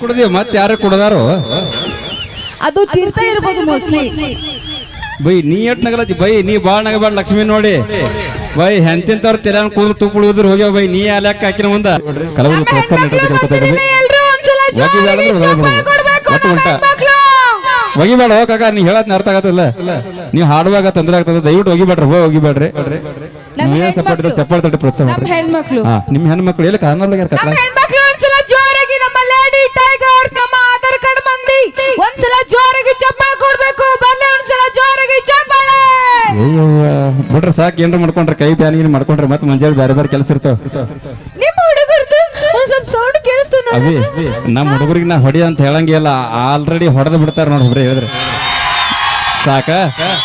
ಕುಡ್ದಿ ಮತ್ತೆ ಯಾರು ಕುಡದಾರು ಅದು ತೀರ್ಥ ಇರ್ಬೋದು ಮೋಸ್ಟ್ಲಿ. ಬೈ ನೀ ಎಟ್ ನಗಲತಿ ಬೈ ನೀ ಬಾಳ್ ನಗಬೇಡ ಲಕ್ಷ್ಮಿ ನೋಡಿ ಬೈ ಎಂತಿಂತವ್ರ ತೆಲ ಕೂದಲು ತುಪ್ಪುಳುದ್ರ ಹೋಗ್ಯಾವ ಬೈ ನೀ ಆ ಲೆಕ್ಕ ಹಾಕಿನ ಮುಂದ ಕಲಬುರಗಿ ಪ್ರೋತ್ಸಾಹ ಒಗಿಬೇಡ ಹೋಗಾಕ ನೀ ಹೇಳತ್ ಅರ್ಥ ಆಗತ್ತಲ್ಲ ನೀವ್ ಹಾಡುವಾಗ ತೊಂದ್ರೆ ಆಗ್ತದ ದಯವಿಟ್ಟು ಒಗಿಬೇಡ್ರಿ ಹೋಗಿಬೇಡ್ರಿ ನೀವೇ ಸಪೋರ್ಟ್ ಇದ್ರೆ ಚಪ್ಪಾಳೆ ತಟ್ಟಿ ಪ್ರೋತ್ಸಾಹ ಮಾಡ್ರಿ. ಹೆಣ್ಮಕ್ಳು ನಿಮ್ ಹೆಣ್ಮಕ್ಳು ಎಲ್ಲಿ ಕಾರ್ನರ್ಲಾಗ ಒಂದ್ಸಲ ಜೋರಾಗಿ ನಮ್ಮ ಲೇಡಿ ಟೈಗರ್ಸ್ ನಮ್ಮ ಆಧಾರ್ ಕಾರ್ಡ್ ಮಂದಿ ಒಂದ್ಸಲ ಜೋರಾಗಿ ಚಪ್ಪಾಳೆ ಕೊಡ್ಬೇಕು. ಬನ್ನಿ ಒಂದ್ಸಲ ಜೋರಾಗಿ ಚಪ್ಪಾಳೆ. ಬಿಡ್ರಿ ಸಾಕು ಏನ್ರ ಮಾಡ್ಕೊಂಡ್ರೆ ಕೈ ಬ್ಯಾನಿಗೆ ಮಾಡ್ಕೊಂಡ್ರೆ ಮತ್ತೆ ಮುಂಜಾನೆ ಬೇರೆ ಬೇರೆ ಕೆಲಸ ಇರ್ತಾವ. ನಿಮ್ಮ ಹುಡುಗರ್ದು ಒಂದ್ ಸ್ವಲ್ಪ ಸೌಂಡ್ ಕೇಳಿಸ್ತು ಅವಿ ನಮ್ಮ ಹುಡುಗರಿಗೆ ನಾ ಹೊಡಿ ಅಂತ ಹೇಳಂಗಿಲ್ಲ ಆಲ್ರೆಡಿ ಹೊಡೆದ್ ಬಿಡ್ತಾರ ನೋಡಿ ಒಬ್ರು ಹೇಳಿದ್ರೆ ಸಾಕ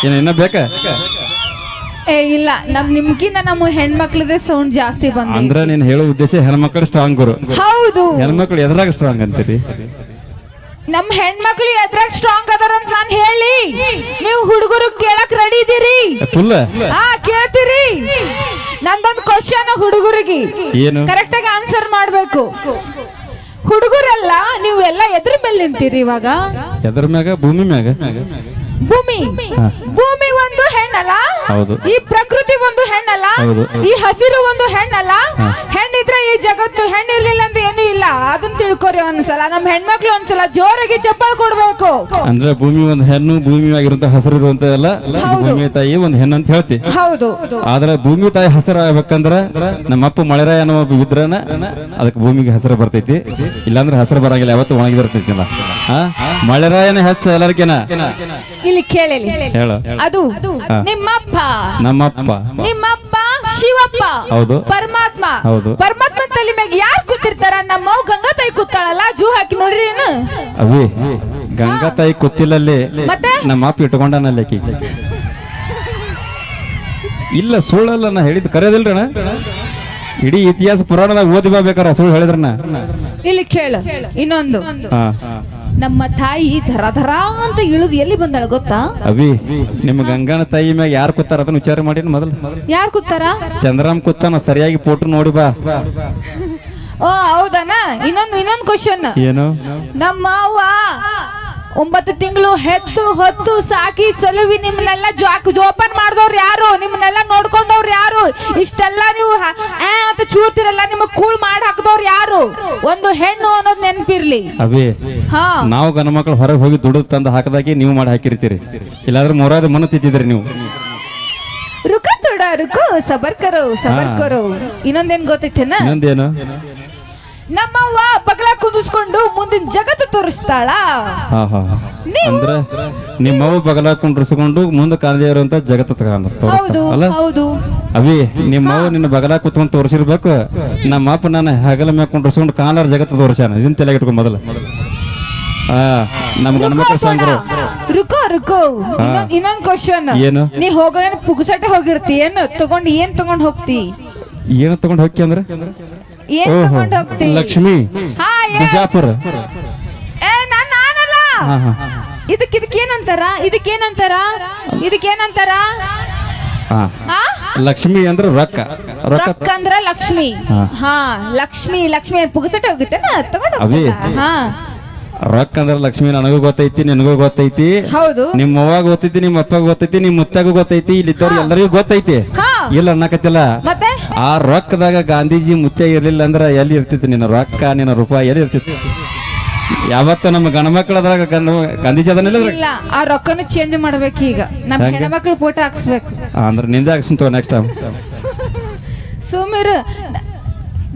ಇನ್ನ ಬೇಕ ಏ ಇಲ್ಲ ನಿಮ್ಗಿನ್ನ ನಮ್ಮ ಹೆಣ್ಮಕ್ಳದೇ ಸೌಂಡ್ ಜಾಸ್ತಿ ಬಂದ ಅಂದ್ರ ನೀನ್ ಹೇಳೋ ಉದ್ದೇಶ ಹೆಣ್ಮಕ್ಳು ಸ್ಟ್ರಾಂಗ್ ಗುರು. ಹೌದು ಹೆಣ್ಮಕ್ಳು ಎದ್ರಾಗ ಸ್ಟ್ರಾಂಗ್ ಅಂತೀರಿ ನಮ್ ಹೆಣ್ಮಕ್ಳು ಎದ್ರಾಗ ಸ್ಟ್ರಾಂಗ್ ಅದಾರ ಅಂತ ನಾನ್ ಹೇಳಿ ನೀವು ಹುಡುಗರು ಕೇಳಕ್ ರೆಡಿ ಇದೀರಿ? ಫುಲ್ ಕೇಳ್ತೀರಿ? ನಂದೊಂದು ಕ್ವಶನ್ ಹುಡುಗರಿಗೆ ಏನು ಕರೆಕ್ಟ್ ಆಗಿ ಆನ್ಸರ್ ಮಾಡ್ಬೇಕು. ಹುಡುಗರೆಲ್ಲ ನೀವು ಎಲ್ಲ ಎದ್ರ ಮೇಲೆ ನಿಂತೀರಿ ಇವಾಗ? ಎದ್ರ ಮ್ಯಾಗ ಭೂಮಿ ಮ್ಯಾಗ ಭೂಮಿ ಭೂಮಿ ಒಂದು ಹೆಣ್ಣಲ್ಲ, ಹೌದು. ಈ ಪ್ರಕೃತಿ ಒಂದು ಹೆಣ್ಣಲ್ಲ, ಈ ಹಸಿರು ಒಂದು ಹೆಣ್ಣಲ್ಲ. ಹೆಣ್ಣಿದ್ರೆ ಈ ಜಗತ್ತು, ಹೆಣ್ಣಿರ್ಲಿಲ್ಲ ಅಂದ್ರೆ ಏನು ಇಲ್ಲ. ಅದನ್ನ ತಿಳ್ಕೊರಿ ಒಂದ್ಸಲ. ನಮ್ ಹೆಣ್ಮಕ್ಳು ಒಂದ್ಸಲ ಜೋರಾಗಿ ಚಪ್ಪಾಳೆ ಕೊಡ್ಬೇಕು. ಅಂದ್ರೆ ಭೂಮಿ ಒಂದು ಹೆಣ್ಣು, ಭೂಮಿ ಆಗಿರುವಂತ ಹಸಿರು ಇರುವಂತಲ್ಲ ಭೂಮಿ ತಾಯಿ ಒಂದು ಹೆಣ್ಣು ಅಂತ ಹೇಳ್ತಿ. ಹೌದು. ಆದ್ರೆ ಭೂಮಿ ತಾಯಿ ಹಸಿರು ಆಗ್ಬೇಕಂದ್ರ ನಮ್ಮಪ್ಪ ಮಳೆರಾಯ ಅನ್ನೋ ಬಿದ್ರನ ಅದಕ್ಕೆ ಭೂಮಿಗೆ ಹಸಿರು ಬರ್ತೈತಿ. ಇಲ್ಲಾಂದ್ರೆ ಹಸಿರು ಬರಂಗಿಲ್ಲ, ಯಾವತ್ತು ಒಣಗಿದಿರ್ತೈತಿಲ್ಲ. ಮಳೆರಾಯನ ಹೆಚ್ಚ ಎಲ್ಲರಿಗೇನ ಇಲ್ಲಿ ಕೇಳಿ ಹೇಳು. ಅದು ನಿಮ್ಮಪ್ಪ, ನಿಮ್ಮಪ್ಪ ಶಿವಪ್ಪ, ಹೌದು. ಪರಮಾತ್ಮ, ಹೌದು. ಪರಮಾತ್ಮ ತಲೆ ಮ್ಯಾಗ ಯಾರು ಕೂತಿರ್ತಾರ? ನಮ್ಮ ಗಂಗಾ ತಾಯಿ ಕೂತಾಳಲ್ಲ, ಜೂ ಹಾಕಿ ನೋಡ್ರಿ ಏನು? ಅವಿ ಗಂಗಾ ತಾಯಿ ಕೂತಿಲ್ಲಲ್ಲಿ ಮತ್ತೆ ನಮ್ಮ ಅಪ್ಪ ಇಟ್ಕೊಂಡನಲ್ಲಿ ಆಕಿ ಇಲ್ಲ ಸುಳ್ಳಲ್ಲ ನಾ ಹೇಳಿದ್ ಕರೆಯೋದಿಲ್ರಣ. ಇಡೀ ಇತಿಹಾಸ ಪುರಾಣದಾಗ ಓದಿ ಬೇಕಾರೆ ಸುಳ್ಳು ಹೇಳಿದ್ರನ. ಇಲ್ಲಿ ಕೇಳು ಇನ್ನೊಂದು. ನಮ್ಮ ತಾಯಿ ಧರ ಧರ ಅಂತ ಇಳಿದು ಎಲ್ಲಿ ಬಂದಾಳ ಗೊತ್ತಾ? ಅವಿ ನಿಮ್ಮ ಗಂಗಾನ ತಾಯಿ ಮ್ಯಾಗ ಯಾರು ಕೂತಾರ ಅದನ್ನ ವಿಚಾರ ಮಾಡಿ ಮೊದಲು. ಯಾರು ಕೂತಾರ? ಚಂದ್ರಾಮ್ ಕೂತಾನ, ಸರಿಯಾಗಿ ಫೋಟೋ ನೋಡಿ ಬಾ. ಓ ಹೌದಾನ? ಇನ್ನೊಂದು ಕ್ವಶನ್. ಏನು? ನಮ್ಮ ಅವ್ವ 9 ತಿಂಗಳು ಹೆತ್ತು ಹೊತ್ತು ಸಾಕಿ ಸಲುವಿ ನಿಮ್ಮನ್ನೆಲ್ಲ ಜೋಪಾನ್ ಮಾಡಿದವ್ರು ಯಾರು? ನಿಮ್ಮನ್ನೆಲ್ಲ ನೋಡ್ಕೊಂಡವ್ರು ಯಾರು? ಇಷ್ಟೆಲ್ಲ ನೀವು ಅಂತ ಚೂರ್ತಿರಲ್ಲ, ನಿಮಗ್ ಕೂಳ್ ಮಾಡಿ ಹಾಕಿದವ್ರು ಯಾರು? ಒಂದು ಹೆಣ್ಣು ಅನ್ನೋದು ನೆನಪಿರ್ಲಿ. ಅವಿ ನಾವು ಗಂಡ ಮಕ್ಳು ಹೊರಗೆ ಹೋಗಿ ದುಡ್ಡು ತಂದು ಹಾಕದಾಗಿ ನೀವು ಮಾಡಿ ಹಾಕಿರ್ತೀರಿ. ಇಲ್ಲಾಂದ್ರೆ ಮೂರಾದ ಮನ ತಿಂತಿದ್ರಿ ನೀವು. ರುಕ ತೊಡ ರುಕೋ ಸಬರ್ ಕರೋ. ಇನ್ನೊಂದೇನ್ ಗೊತ್ತೈತೇನ? ಇನ್ನೊಂದೇನು? ನಮ್ಮವ್ವ ಬಗಲ ಕುದಿಸ್ಕೊಂಡು ಮುಂದಿನ ಜಗತ್ತು ತೋರಿಸ್ತಾಳ. ಅಂದ್ರೆ ನಿಮ್ಮವ್ವ ಬಗಲ ಕುಂಡ್ರಿಸ್ಕೊಂಡು ಮುಂದೆ ಕಾಣದೇ ಇರುವಂತ ಜಗತ್ತು ಕಾಣಿಸ್ತಾಳ. ಅವಿ ನಿಮ್ಮವ್ವ ನಿನ್ನ ಬಗಲ ಕುತ್ಕೊಂಡು ತೋರಿಸಿರ್ಬೇಕು. ನಮ್ಮ ಅಪ್ಪ ನಾನು ಹಗಲ ಮ್ಯಾಗ ಕುಂಡ್ರಿಸ್ಕೊಂಡು ಕಾಣಾರ ಜಗತ್ತು ತೋರಿಸ್ಯಾನ. ಇದನ್ನ ತಲೆಗೆ ಇಟ್ಕೊಂಡು ಮೊದಲು ನಮ್ ಗಂಡ ಮಕ್ಕಳು ಸಂಗ್ರಹ. ರುಕೋ ಇನ್ನೊಂದ್ ಕ್ವಶನ್. ಏನು? ನೀ ಹೋಗೋದೇನು ಪುಗ್ಸಟ್ಟೆ ಹೋಗಿರ್ತಿ ಏನು? ಏನ್ ತಗೊಂಡ್ ಹೋಗ್ತಿ? ಏನು ತಗೊಂಡ್ ಹೋಗ್ತಿ ಅಂದ್ರೆ ಏನ್ ತಗೊಂಡ್ ಹೋಗ್ತಿ? ಲಕ್ಷ್ಮಿ, ಬಿಜಾಪುರ. ನಾನಲ್ಲ. ಇದಕ್ಕೇನಂತಾರ? ಲಕ್ಷ್ಮಿ ಅಂದ್ರೆ ರೊಕ್ಕ. ರೊಕ್ಕ ಅಂದ್ರ ಲಕ್ಷ್ಮಿ. ಲಕ್ಷ್ಮಿ ಪುಗ್ಸಟ್ಟೆ ಹೋಗಿತ್ತೇನ ತಗೊಂಡ್ ಹೋಗ್ತಾ? ರೊಕ್ಕ ಅಂದ್ರೆ ಲಕ್ಷ್ಮಿ ನನಗೂ ಗೊತ್ತೈತಿ, ನಿನಗೂ ಗೊತ್ತೈತಿ, ಹೌದು. ನಿಮ್ಮ ಅವ್ವಾಗ ಗೊತ್ತೈತಿ, ನಿಮ್ಮ ಅಪ್ಪಗ ಗೊತ್ತೈತಿ, ನಿಮ್ ಮುತ್ತಾಗೂ ಗೊತ್ತೈತಿ, ಇಲ್ಲಿದ್ದವ್ರು ಎಲ್ಲರಿಗೂ ಗೊತ್ತೈತಿ. ಇಲ್ಲ ಅನ್ನಕತ್ತಿಲ್ಲ. ಆ ರೊಕ್ಕದಾಗ ಗಾಂಧೀಜಿ ಮುತ್ಯ ಇರ್ಲಿಲ್ಲ ಅಂದ್ರ ಎಲ್ಲಿ ಇರ್ತಿತ್ತು ನಿನ್ನ ರೊಕ್ಕ, ನಿನ್ನ ರೂಪಾಯಿ ಎಲ್ಲಿ ಇರ್ತಿತ್ತು? ಯಾವತ್ತ ನಮ್ಮ ಗಂಡ ಮಕ್ಕಳದಾಗ ಗಾಂಧೀಜಿ ಅದನ್ನೆಲ್ಲ ಆ ರೊಕ್ಕನ ಚೇಂಜ್ ಮಾಡ್ಬೇಕು. ಈಗ ನಮ್ಮ ಹೆಣ್ಮಕ್ಳು ಫೋಟೋ ಹಾಕ್ಸ್ಬೇಕು. ಅಂದ್ರೆ ನಿಂದೆ ಹಾಕ್ಸಂತ ನೆಕ್ಸ್ಟ್ ಟೈಮ್. ಸುಮೀರ್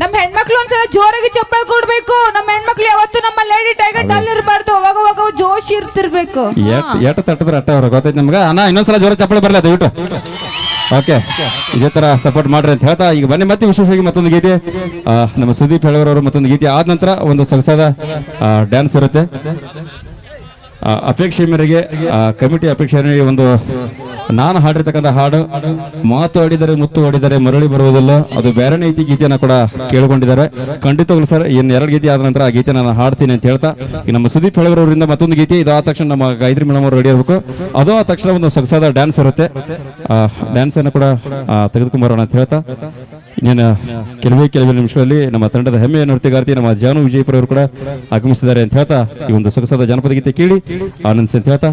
ನಮ್ಮ ಹೆಣ್ಮಕ್ಳು ಒಂದ್ಸಲ ಜೋರಾಗಿ ಚಪ್ಪಾಳೆ ಕೊಡ್ಬೇಕು. ನಮ್ಮ ಹೆಣ್ಮಕ್ಳು ಯಾವತ್ತು ನಮ್ಮ ಲೇಡಿ ಟೈಗರ್ ಡಲ್ ಇರಬಾರ್ದು. ಅವಾಗ ಜೋಶ್ ಇರ್ತಿರ್ಬೇಕು. ಎಟ್ ತಟ್ಟಿದ್ರೆ ಅಟ್ಟ ಅವ್ರ ಗೊತ್ತೈತಿ ನಮ್ಗ. ಇನ್ನೊಂದ್ಸಲ ಜೋರ ಚಪ್ಪಾಳೆ ಬರ್ಲ ದಯವಿಟ್ಟು. ಓಕೆ, ಇದೇ ತರ ಸಪೋರ್ಟ್ ಮಾಡ್ರಿ ಅಂತ ಹೇಳ್ತಾ ಈಗ ಬನ್ನಿ ಮತ್ತೆ ವಿಶೇಷವಾಗಿ ಮತ್ತೊಂದು ಗೀತೆ. ನಮ್ಮ ಸುದೀಪ್ ಹೇಳೋರವರು ಮತ್ತೊಂದು ಗೀತೆ ಆದ ನಂತರ ಒಂದು ಸೊಗಸಾದ ಡ್ಯಾನ್ಸ್ ಇರುತ್ತೆ. ಅಪೇಕ್ಷೆ ಮೇರೆಗೆ ಕಮಿಟಿ ಅಪೇಕ್ಷೆ ಒಂದು ನಾನು ಹಾಡಿರ್ತಕ್ಕಂಥ ಹಾಡು ಮಾತು ಆಡಿದರೆ ಮುತ್ತು ಆಡಿದರೆ ಮರಳಿ ಬರುವುದಿಲ್ಲ, ಅದು ಬೇರೆನೇ ಐತಿ ಗೀತೆಯನ್ನ ಕೂಡ ಕೇಳ್ಕೊಂಡಿದ್ದಾರೆ. ಖಂಡಿತವಾಗ್ಲು ಸರ್ ಇನ್ನು 2 ಗೀತೆ ಆದ ನಂತರ ಆ ಗೀತೆ ನಾನು ಹಾಡ್ತೀನಿ ಅಂತ ಹೇಳ್ತಾ ಈಗ ನಮ್ಮ ಸುದೀಪ್ ಹೇಳೋರಿಂದ ಮತ್ತೊಂದು ಗೀತೆ ಇದಾದ ತಕ್ಷಣ ನಮ್ಮ ಗಾಯತ್ರಿ ಮೇಡಮ್ ಅವರು ರೆಡಿ ಇರಬೇಕು. ಅದು ಆದ ತಕ್ಷಣ ಒಂದು ಸೊಗಸಾದ ಡ್ಯಾನ್ಸ್ ಇರುತ್ತೆ. ಡ್ಯಾನ್ಸ್ ಅನ್ನು ಕೂಡ ತೆಗೆದುಕೊಂಡ್ಬರೋಣ ಅಂತ ಹೇಳ್ತಾ ಇನ್ನೇನು ಕೆಲವೇ ನಿಮಿಷಗಳಲ್ಲಿ ನಮ್ಮ ತಂಡದ ಹೆಮ್ಮೆಯ ನೃತ್ಯಗಾರ್ತಿ ನಮ್ಮ ಜಾನು ವಿಜಯಪುರ ಅವರು ಕೂಡ ಆಗಮಿಸಿದ್ದಾರೆ ಅಂತ ಹೇಳ್ತಾ ಈ ಒಂದು ಸೊಗಸಾದ ಜನಪದ ಗೀತೆ ಕೇಳಿ ಆನಂದಿಸಿ ಅಂತ ಹೇಳ್ತಾ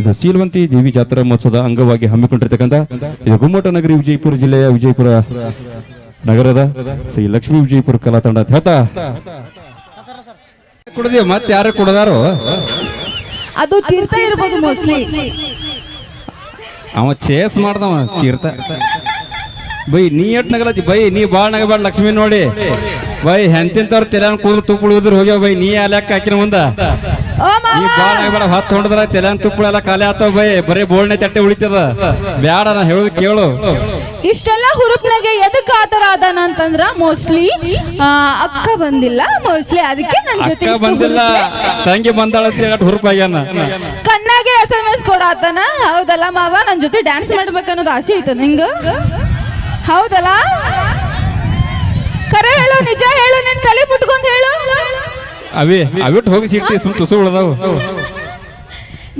ಇದು ಶೀಲವಂತಿ ದೇವಿ ಜಾತ್ರಾ ಮಹೋತ್ಸವದ ಅಂಗವಾಗಿ ಹಮ್ಮಿಕೊಂಡಿರ್ತಕ್ಕಂಥ ಇದು ಗುಮ್ಮಟ ನಗರಿ ವಿಜಯಪುರ ಜಿಲ್ಲೆಯ ವಿಜಯಪುರ ನಗರದ ಶ್ರೀ ಲಕ್ಷ್ಮೀ ವಿಜಯಪುರ ಕಲಾ ತಂಡ ಅಂತ ಹೇಳ್ತಾ ಕುಡ್ದಿ ಮತ್ತೆ ಯಾರು ಕುಡದಾರು ಅದು ತೀರ್ಥ ಇರ್ಬೋದು ಮೋಸ್ಟ್ಲಿ. ಅವ ಚೇಸ್ ಮಾಡ್ದವ ತೀರ್ಥ ಬೈ ನೀ ಎಟ್ ನಗಲತಿ ಬೈ ನೀ ಬಾಳ್ ನಗಬೇಡ ಲಕ್ಷ್ಮಿ ನೋಡಿ ಬೈ ಹೆಂತಿಂತವ್ರ ತೆಲ್ಯಾನ ಕೂದಲು ತುಪ್ಪಳು ಉದ್ರ ಹೋಗ್ಯಾವ ಬೈ ನೀ ಲೆಕ್ಕ ಹಾಕಿನ ಮುಂದ ನೀ ಬಾಳ್ ನಗಬೇಡ ಹತ್ತು ಹೊಂಡದ್ರ ತೆಲ್ಯಾನ ತುಪ್ಪಳು ಎಲ್ಲ ಖಾಲಿ ಆತಾವ ಬೈ ಬರೀ ಬೋಳ್ನೆ ತಟ್ಟೆ ಉಳಿತದ ಬ್ಯಾಡ ನಾ ಹೇಳುದು ಕೇಳು. ಇಷ್ಟೆಲ್ಲ ಹುರುಪ್ನಾಗೆ ಎದಕ್ ಆತರ ಅದಾನ ಅಂತಂದ್ರ ಮೋಸ್ಟ್ಲಿ ಅಕ್ಕ ಬಂದಿಲ್ಲ ಮೋಸ್ಟ್ಲಿ ಅದಕ್ಕೆ ನನ್ನ ಜೊತೆ ಅಕ್ಕ ಬಂದಿಲ್ಲ ತಂಗಿ ಬಂದಾಳ ಅಂತ ಹೇಳಿ ಹುರುಪಾಗ್ಯಾನ ಕಣ್ಣಾಗೆ SMS ಕೊಡಾತನ. ಹೌದಲ್ಲ ಮಾವ ನನ್ ಜೊತೆ ಡ್ಯಾನ್ಸ್ ಮಾಡ್ಬೇಕನ್ನೋದು ಆಸೆ ಐತ ನಿಂಗ ಹೌದಲ್ಲ ಕರೆ ಹೇಳು ನಿಜ ಹೇಳು ನಿನ್ ತಲೆ ಮುಟ್ಕೊಂಡ್ ಹೇಳು ಅವಿಟ್ಟು ಹೋಗಿ ಸಿಕ್ತಿ ಸುಮ್ ತುಸು ಉಳ್ದಾವು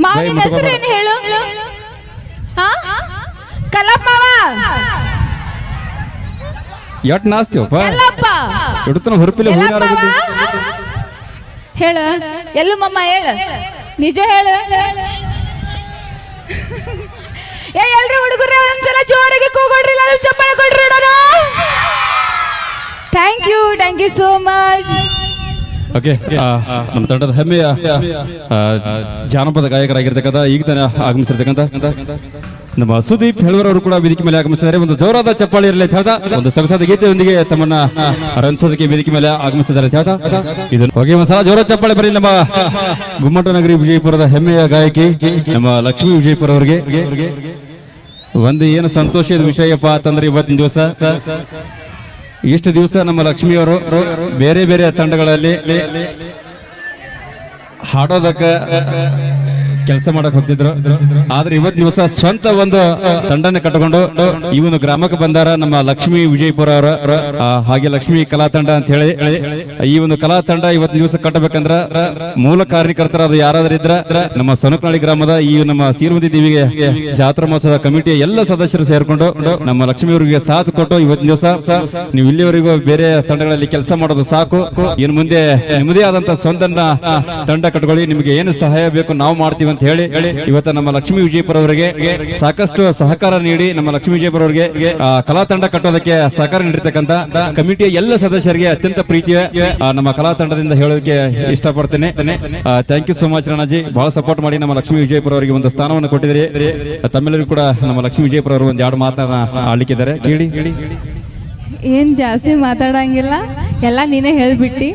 ಮಾವ ನಿನ್ನ ಹೆಸರು ಏನು ಹೇಳು ಕಲ್ಲಪ್ಪ ಮಾವ ಎಟ್ ನಾಸ್ತೀವಪ್ಪ ಕಲ್ಲಪ್ಪ ಎಡುತ್ತನ ಹುರುಪಿಲೆ ಹೂನಾರ ಬುದ್ಧಿ ಹೇಳ ಎಲ್ಲು ಮಮ್ಮ ಹೇಳು ನಿಜ ಹೇಳು. ಏ ಎಲ್ರು ಹುಡುಗರ ಒಂದ್ಸಲ ಜೋರಾಗಿ ಕೂಗೊಡ್ರಿ ಚಪ್ಪಾಳೆ ಕೊಡ್ರಿ thank you so much. Okay ನಮ್ಮ ತಂಡದ ಹೆಮ್ಮೆಯ ಜಾನಪದ ಗಾಯಕರಾಗಿರ್ತಕ್ಕಂಥ ಈಗ ತಾನೇ ಆಗಮಿಸಿರ್ತಕ್ಕಂಥ ನಮ್ಮ ಸುದೀಪ್ ಹೆಳವರವರು ಕೂಡ ವೇದಿಕೆ ಮೇಲೆ ಆಗಮಿಸಿದ್ದಾರೆ. ಒಂದು ಜೋರಾದ ಚಪ್ಪಾಳಿ ಇರಲಿ ಅಂತ ಹೇಳ್ತಾ ಒಂದು ಸೊಗಸಾದ ಗೀತೆಯೊಂದಿಗೆ ತಮ್ಮನ್ನ ರಂಜಿಸೋದಕ್ಕೆ ವೇದಿಕೆ ಮೇಲೆ ಆಗಮಿಸಿದ್ದಾರೆ ಅಂತ ಹೇಳ್ತಾ ಇದನ್ನು ಹೋಗಿ ಒಂದ್ಸಲ ಜೋರಾದ ಚಪ್ಪಾಳಿ ಬರೀ ನಮ್ಮ ಗುಮ್ಮಟ ನಗರಿ ವಿಜಯಪುರದ ಹೆಮ್ಮೆಯ ಗಾಯಕಿ ನಮ್ಮ ಲಕ್ಷ್ಮೀ ವಿಜಯಪುರ ಅವರಿಗೆ. ಒಂದು ಏನು ಸಂತೋಷದ ವಿಷಯಪ್ಪ ಅಂತಂದ್ರೆ ಇವತ್ತಿನ ದಿವಸ ಇಷ್ಟು ದಿವಸ ನಮ್ಮ ಲಕ್ಷ್ಮಿಯವರು ಬೇರೆ ಬೇರೆ ತಂಡಗಳಲ್ಲಿ ಹಾಡೋದಕ್ಕೆ ಕೆಲಸ ಮಾಡಕ್ ಹೋಗ್ತಿದ್ರು. ಆದ್ರೆ ಇವತ್ತು ದಿವಸ ಸ್ವಂತ ಒಂದು ತಂಡನ ಕಟ್ಟಿಕೊಂಡು ಈ ಒಂದು ಗ್ರಾಮಕ್ಕೆ ಬಂದಾರ ನಮ್ಮ ಲಕ್ಷ್ಮೀ ವಿಜಯಪುರ ಅವರ ಹಾಗೆ ಲಕ್ಷ್ಮೀ ಕಲಾ ತಂಡ ಅಂತ ಹೇಳಿ ಈ ಒಂದು ಕಲಾ ತಂಡ ಇವತ್ತು ದಿವಸ ಕಟ್ಟಬೇಕಂದ್ರ ಮೂಲ ಕಾರ್ಯಕರ್ತರ ಅದು ಯಾರಾದ್ರೂ ಇದ್ರ ನಮ್ಮ ಸೊನಕನಹಳ್ಳಿ ಗ್ರಾಮದ ಈ ನಮ್ಮ ಸೀರಮತಿ ದೇವಿಗೆ ಜಾತ್ರಾ ಮಹೋತ್ಸವದ ಕಮಿಟಿಯ ಎಲ್ಲ ಸದಸ್ಯರು ಸೇರ್ಕೊಂಡು ನಮ್ಮ ಲಕ್ಷ್ಮಿ ಅವರಿಗೆ ಸಾಥ್ ಕೊಟ್ಟು ಇವತ್ತಿನ ದಿವಸ ನೀವು ಇಲ್ಲಿವರೆಗೂ ಬೇರೆ ತಂಡಗಳಲ್ಲಿ ಕೆಲಸ ಮಾಡೋದು ಸಾಕು, ಇನ್ನು ಮುಂದೆ ನಿಮ್ಮದೇ ಆದಂತ ಸ್ವಂತ ತಂಡ ಕಟ್ಕೊಳ್ಳಿ, ನಿಮಗೆ ಏನು ಸಹಾಯ ಬೇಕು ನಾವು ಮಾಡ್ತೀವಿ ಅಂತ ಹೇಳಿ ಇವತ್ತು ನಮ್ಮ ಲಕ್ಷ್ಮೀ ವಿಜಯಪುರ ಅವರಿಗೆ ಸಾಕಷ್ಟು ಸಹಕಾರ ನೀಡಿ ನಮ್ಮ ಲಕ್ಷ್ಮೀ ವಿಜಯಪುರ ಅವರಿಗೆ ಕಲಾ ತಂಡ ಕಟ್ಟೋದಕ್ಕೆ ಸಹಕಾರ ನೀಡಿರ್ತಕ್ಕಂಥ ಕಮಿಟಿಯ ಎಲ್ಲ ಸದಸ್ಯರಿಗೆ ಅತ್ಯಂತ ಪ್ರೀತಿಯ ನಮ್ಮ ಕಲಾ ತಂಡದಿಂದ ಹೇಳೋದಕ್ಕೆ ಇಷ್ಟಪಡ್ತೇನೆ. ಥ್ಯಾಂಕ್ ಯು ಸೋ ಮಚ್ ರಾಣಾಜಿ, ಬಹಳ ಸಪೋರ್ಟ್ ಮಾಡಿ ನಮ್ಮ ಲಕ್ಷ್ಮೀ ವಿಜಯಪುರ ಅವರಿಗೆ ಒಂದು ಸ್ಥಾನವನ್ನು ಕೊಟ್ಟಿದ್ದೀರಿ. ತಮ್ಮೆಲ್ಲರಿಗೂ ಕೂಡ ನಮ್ಮ ಲಕ್ಷ್ಮೀ ವಿಜಯಪುರ ಅವರು ಒಂದು ಎರಡು ಮಾತನ್ನ ಆಡ್ಲಿಕ್ಕಿದ್ದಾರೆ, ಕೇಳಿ. ಏನ್ ಜಾಸ್ತಿ ಮಾತಾಡಂಗಿಲ್ಲ, ಎಲ್ಲ ನೀನೇ ಹೇಳ್ಬಿಟ್ಟಿ.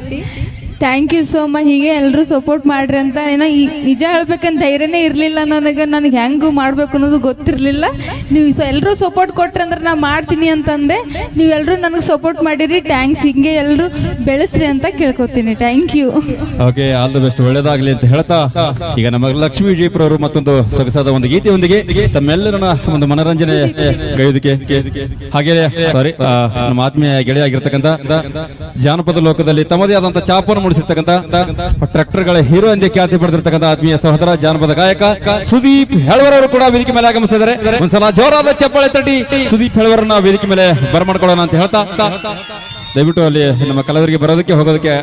Thank you so much. ಹೀಗೆ ಎಲ್ಲರೂ ಸಪೋರ್ಟ್ ಮಾಡ್ರಿ ಅಂತ. ಏನೋ ನಿಜ ಹೇಳ್ಬೇಕಂತ ಧೈರ್ಯನೇ ಇರಲಿಲ್ಲ ನನಗೆ ಹೆಂಗೂ ಮಾಡ್ಬೇಕು ಅನ್ನೋದು ಗೊತ್ತಿರಲಿಲ್ಲ. ನೀವು ಎಲ್ಲರೂ ಸಪೋರ್ಟ್ ಕೊಟ್ರಿ ಅಂದ್ರೆ ನಾ ಮಾಡ್ತೀನಿ ಅಂತಂದೆ. ನೀವೆಲ್ಲರೂ ನನಗೆ ಸಪೋರ್ಟ್ ಮಾಡಿರಿ, ಥ್ಯಾಂಕ್ಸ್. ಹಿಂಗೆ ಎಲ್ಲರೂ ಬೆಳೆಸ್ರಿ ಅಂತ ಕೇಳ್ಕೊತೀನಿ. Thank you. Okay, all the best, ಒಳ್ಳೇದಾಗ್ಲಿ ಅಂತ ಹೇಳ್ತಾ ಈಗ ನಮ್ಮ ಲಕ್ಷ್ಮೀ ವಿಜಯಪುರ ಅವರು ಮತ್ತೊಂದು ಸೊಗಸಾದ ಒಂದು ಗೀತೆಯೊಂದಿಗೆ ತಮ್ಮೆಲ್ಲರನ್ನ ಒಂದು ಮನರಂಜನೆ ಗೈಯೋದಕ್ಕೆ ಹಾಗೆ ಸಾರಿ ನಮ್ಮ ಆತ್ಮೀಯ ಗೆಳೆಯಾಗಿರ್ತಕ್ಕಂಥ ಜಾನಪದ ಲೋಕದಲ್ಲಿ ತಮ್ಮದೇ ಆದಂತ ಚಾಪನ್ನು ಮೂಡಿಸಿರ್ತಕ್ಕಂಥ ಟ್ರ್ಯಾಕ್ಟರ್ಗಳ ಹೀರೋ ಎಂದೇ ಖ್ಯಾತಿ ಪಡೆದಿರ್ತಕ್ಕಂಥ ಆತ್ಮೀಯ ಸಹೋದರ ಜಾನಪದ ಗಾಯಕ ಸುದೀಪ್ ಹೆಳವರವರು ಕೂಡ ವೇದಿಕೆ ಮೇಲೆ ಆಗಮಿಸಿದ್ದಾರೆ. ಒಂದ್ಸಲ ಜೋರಾದ ಚಪ್ಪಾಳೆ ತಟ್ಟಿ ಸುದೀಪ್ ಹೆಳವರನ್ನ ವೇದಿಕೆ ಮೇಲೆ ಬರಮಾಡ್ಕೊಳ್ಳೋಣ ಅಂತ ಹೇಳ್ತಾ ದಯವಿಟ್ಟು ಅಲ್ಲಿ ನಮ್ಮ ಕಲಾವಿದರಿಗೆ ಬರೋದಕ್ಕೆ ಹೋಗೋದಕ್ಕೆ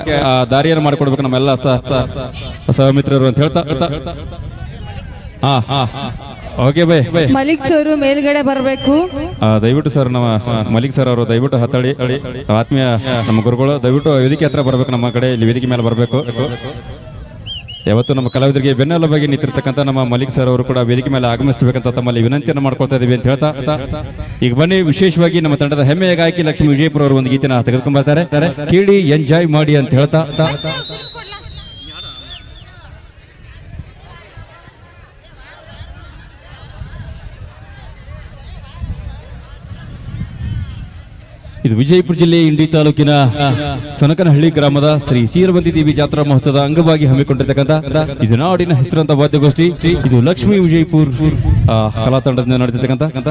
ದಾರಿಯನ್ನು ಮಾಡಿಕೊಡ್ಬೇಕು ನಮ್ಮೆಲ್ಲ ಸಹಮಿತ್ರರು ಅಂತ ಹೇಳ್ತಾ ಓಕೆ ಬೈ ಮಲಿಕ್ ಸರ್ ಮೇಲ್ಗಡೆ ಬರಬೇಕು. ದಯವಿಟ್ಟು ಸರ್ ನಮ್ಮ ಮಲಿಕ್ ಸರ್ ಅವರು ದಯವಿಟ್ಟು ಹತ್ತಳಿ ಆತ್ಮೀಯ ನಮ್ಮ ಗುರುಗಳು ದಯವಿಟ್ಟು ವೇದಿಕೆ ಹತ್ರ ಬರ್ಬೇಕು, ನಮ್ಮ ಕಡೆ ಇಲ್ಲಿ ವೇದಿಕೆ ಮೇಲೆ ಬರಬೇಕು. ಯಾವತ್ತು ನಮ್ಮ ಕಲಾವಿದರಿಗೆ ಬೆನ್ನೆಲುಬಾಗಿ ನಿಂತಿರ್ತಕ್ಕಂಥ ನಮ್ಮ ಮಲಿಕ್ ಸರ್ ಅವರು ಕೂಡ ವೇದಿಕೆ ಮೇಲೆ ಆಗಮಿಸಬೇಕಂತ ತಮ್ಮಲ್ಲಿ ವಿನಂತಿಯನ್ನು ಮಾಡ್ಕೊಳ್ತಾ ಇದೀವಿ ಅಂತ ಹೇಳ್ತಾ ಈಗ ಬನ್ನಿ ವಿಶೇಷವಾಗಿ ನಮ್ಮ ತಂಡದ ಹೆಮ್ಮೆಯ ಗಾಯಕಿ ಲಕ್ಷ್ಮೀ ವಿಜಯಪುರ ಅವರು ಒಂದು ಗೀತೆನ ತೆಗೆದುಕೊಂಡು ಬರ್ತಾರೆ, ಕೇಳಿ ಎಂಜಾಯ್ ಮಾಡಿ ಅಂತ ಹೇಳ್ತಾ ಇದು ವಿಜಯಪುರ ಜಿಲ್ಲೆ ಇಂಡಿ ತಾಲೂಕಿನ ಸೊನಕನಹಳ್ಳಿ ಗ್ರಾಮದ ಶ್ರೀ ಸೀರವಂತಿ ದೇವಿ ಜಾತ್ರಾ ಮಹೋತ್ಸವದ ಅಂಗವಾಗಿ ಹಮ್ಮಿಕೊಂಡಿರ್ತಕ್ಕಂಥ ಇದು ನಾಡಿನ ಹೆಸರಂತ ವಾದ್ಯಗೋಷ್ಠಿ. ಇದು ಲಕ್ಷ್ಮೀ ವಿಜಯಪುರ ಕಲಾ ತಂಡದಿಂದ ನಡೆದಿರ್ತಕ್ಕಂಥ